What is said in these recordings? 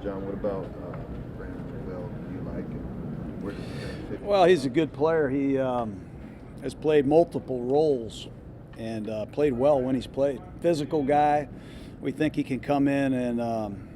John, what about Brandon McVay? Do you like him? Where does he kind of fit? Well, he's a good player. He has played multiple roles and played well when he's played. Physical guy. We think he can come in and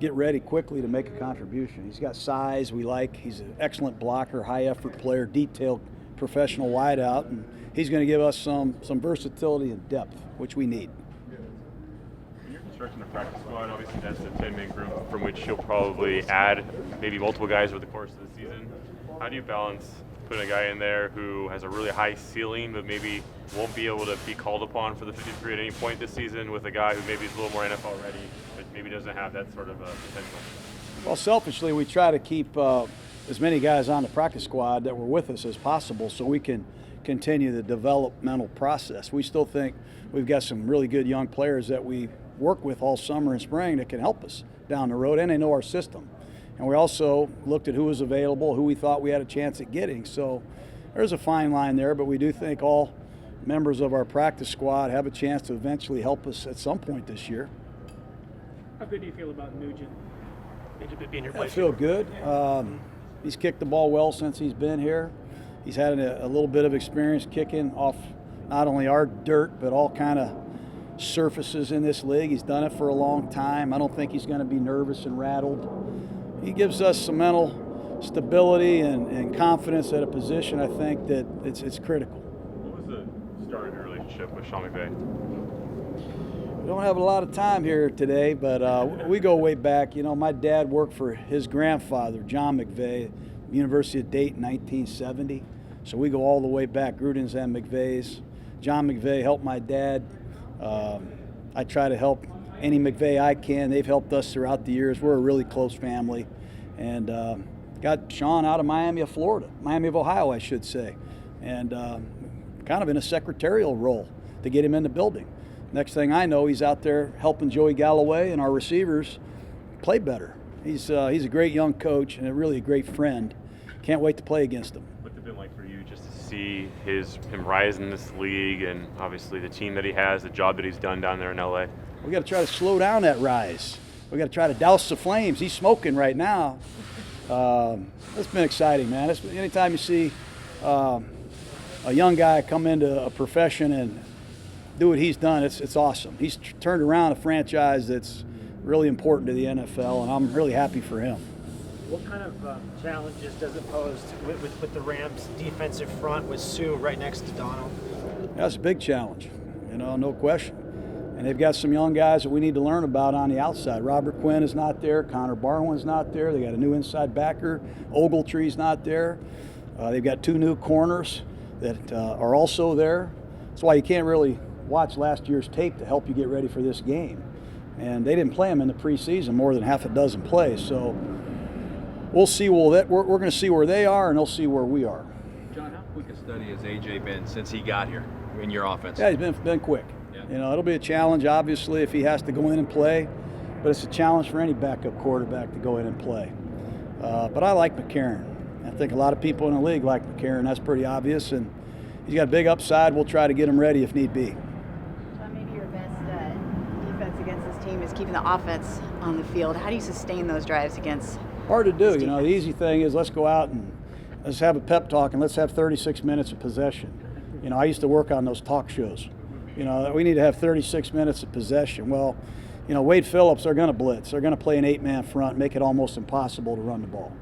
get ready quickly to make a contribution. He's got size we like. He's an excellent blocker, high-effort player, detailed professional wideout, and he's going to give us some versatility and depth, which we need. When you're constructing a practice squad, obviously that's the 10-man group from which you'll probably add maybe multiple guys over the course of the season. How do you balance putting a guy in there who has a really high ceiling but maybe won't be able to be called upon for the 53 at any point this season with a guy who maybe is a little more NFL ready but maybe doesn't have that sort of potential? Well, selfishly, we try to keep as many guys on the practice squad that were with us as possible so we can continue the developmental process. We still think we've got some really good young players that we work with all summer and spring that can help us down the road, and they know our system. And we also looked at who was available, who we thought we had a chance at getting. So there's a fine line there, but we do think all members of our practice squad have a chance to eventually help us at some point this year. How good do you feel about Nugent being your I place? feel good. He's kicked the ball well since he's been here. He's had a little bit of experience kicking off not only our dirt, but all kind of surfaces in this league. He's done it for a long time. I don't think he's going to be nervous and rattled. He gives us some mental stability and confidence at a position, I think, that it's critical. What was the start of your relationship with Sean McVay? We don't have a lot of time here today, but we go way back. You know, my dad worked for his grandfather, John McVay, University of Dayton, 1970. So we go all the way back, Grudens and McVays. John McVay helped my dad. I try to help any McVay I can. They've helped us throughout the years. We're a really close family. And got Sean out of Miami of Ohio, I should say. And kind of in a secretarial role to get him in the building. Next thing I know, he's out there helping Joey Galloway and our receivers play better. He's a great young coach and really a great friend. Can't wait to play against him. What's it been like for you just to see him rise in this league and obviously the team that he has, the job that he's done down there in LA? We got to try to slow down that rise. We got to try to douse the flames. He's smoking right now. It's been exciting, man. Anytime you see a young guy come into a profession and do what he's done, it's awesome. He's turned around a franchise that's really important to the NFL, and I'm really happy for him. What kind of challenges does it pose with the Rams' defensive front with Sue right next to Donald? That's a big challenge, no question. And they've got some young guys that we need to learn about on the outside. Robert Quinn is not there. Connor Barwin's not there. They got a new inside backer. Ogletree's not there. They've got two new corners that are also there. That's why you can't really watch last year's tape to help you get ready for this game. And they didn't play them in the preseason, more than half a dozen plays. So we'll see. We're going to see where they are, and they'll see where we are. John, how quick a study has A.J. been since he got here in your offense? Yeah, he's been quick. Yeah. It'll be a challenge, obviously, if he has to go in and play. But it's a challenge for any backup quarterback to go in and play. But I like McCarron. I think a lot of people in the league like McCarron. That's pretty obvious. And he's got a big upside. We'll try to get him ready if need be. John, maybe your best defense against this team is keeping the offense on the field. How do you sustain those drives against Hard to do. this The easy thing is let's go out and let's have a pep talk and let's have 36 minutes of possession. I used to work on those talk shows. We need to have 36 minutes of possession. Well, Wade Phillips are going to blitz. They're going to play an 8-man front, make it almost impossible to run the ball.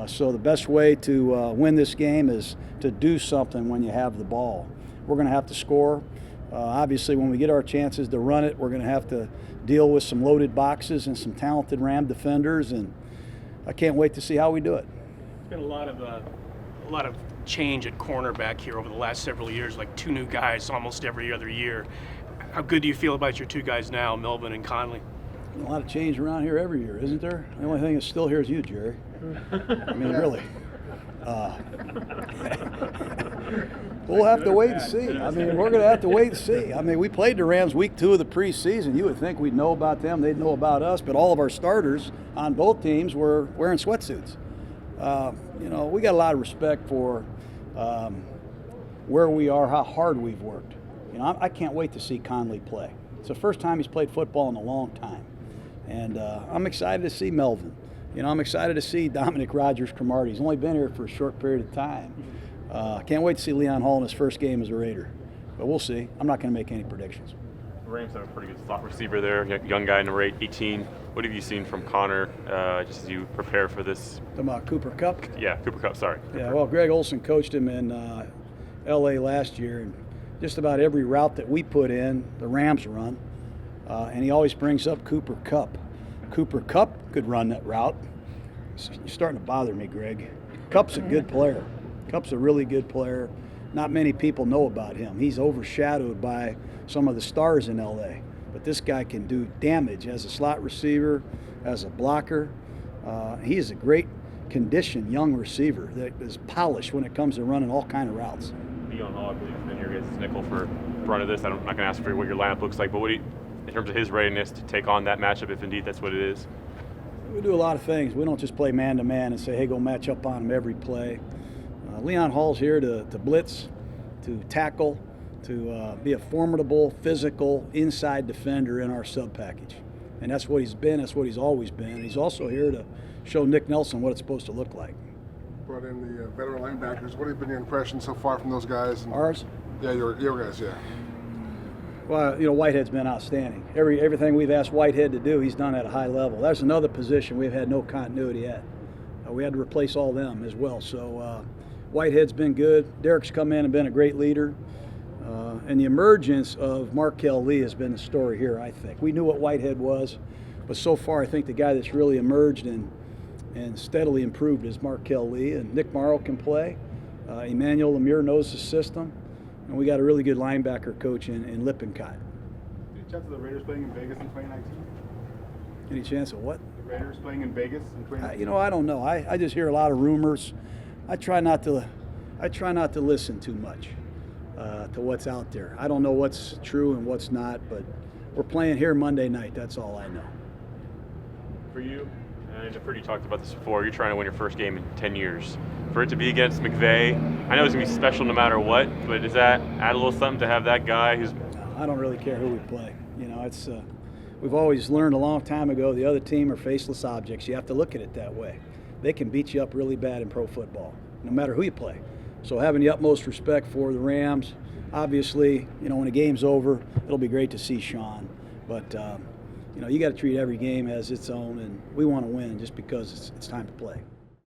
So the best way to win this game is to do something when you have the ball. We're going to have to score. Obviously, when we get our chances to run it, we're going to have to deal with some loaded boxes and some talented Ram defenders, and I can't wait to see how we do it. There's been a lot of change at cornerback here over the last several years, like two new guys almost every other year. How good do you feel about your two guys now, Melvin and Conley? A lot of change around here every year, isn't there? The only thing that's still here is you, Jerry. I mean, really. We'll have to wait and see. We're going to have to wait and see. We played the Rams week 2 of the preseason. You would think we'd know about them. They'd know about us. But all of our starters on both teams were wearing sweatsuits. We got a lot of respect for where we are, how hard we've worked. I can't wait to see Conley play. It's the first time he's played football in a long time. And I'm excited to see Melvin. You know, I'm excited to see Dominic Rodgers-Cromartie. He's only been here for a short period of time. Can't wait to see Leon Hall in his first game as a Raider. But we'll see. I'm not going to make any predictions. The Rams have a pretty good slot receiver there, young guy, number 18. What have you seen from Connor just as you prepare for this? Talking about Cooper Kupp? Yeah, Cooper Kupp, sorry. Yeah, well, Greg Olson coached him in L.A. last year, and just about every route that we put in, the Rams run, and he always brings up Cooper Kupp. Cooper Kupp could run that route. You're starting to bother me, Greg. Kupp's a good player. Kupp's a really good player. Not many people know about him. He's overshadowed by some of the stars in L.A., but this guy can do damage as a slot receiver, as a blocker. He is a great conditioned young receiver that is polished when it comes to running all kind of routes. Leon Hall, I believe, has been your guys' nickel for front of this. I'm not going to ask for what your lineup looks like, but what do you, in terms of his readiness to take on that matchup, if indeed that's what it is? We do a lot of things. We don't just play man-to-man and say, hey, go match up on him every play. Leon Hall's here to blitz, to tackle, to be a formidable, physical, inside defender in our sub-package. And that's what he's been. That's what he's always been. And he's also here to show Nick Nelson what it's supposed to look like. Brought in the veteran linebackers. What have been your impressions so far from those guys? Ours? Yeah, your guys, yeah. Well, you know, Whitehead's been outstanding. Everything we've asked Whitehead to do, he's done at a high level. That's another position we've had no continuity at. We had to replace all them as well. So Whitehead's been good. Derek's come in and been a great leader. And the emergence of Markel Lee has been the story here, I think. We knew what Whitehead was, but so far I think the guy that's really emerged and steadily improved is Markel Lee. And Nick Morrow can play. Emmanuel Lemire knows the system. And we got a really good linebacker coach in Lippincott. Any chance of the Raiders playing in Vegas in 2019? Any chance of what? The Raiders playing in Vegas in 2019? You know, I don't know. I just hear a lot of rumors. I try not to listen too much to what's out there. I don't know what's true and what's not, but we're playing here Monday night. That's all I know. For you, and I've heard you talked about this before, you're trying to win your first game in 10 years. For it to be against McVay, I know it's going to be special no matter what, but does that add a little something to have that guy who's... No, I don't really care who we play. You know, it's we've always learned a long time ago the other team are faceless objects. You have to look at it that way. They can beat you up really bad in pro football, no matter who you play. So having the utmost respect for the Rams, obviously, you know, when the game's over, it'll be great to see Sean. But, you know, you got to treat every game as its own, and we want to win just because it's time to play.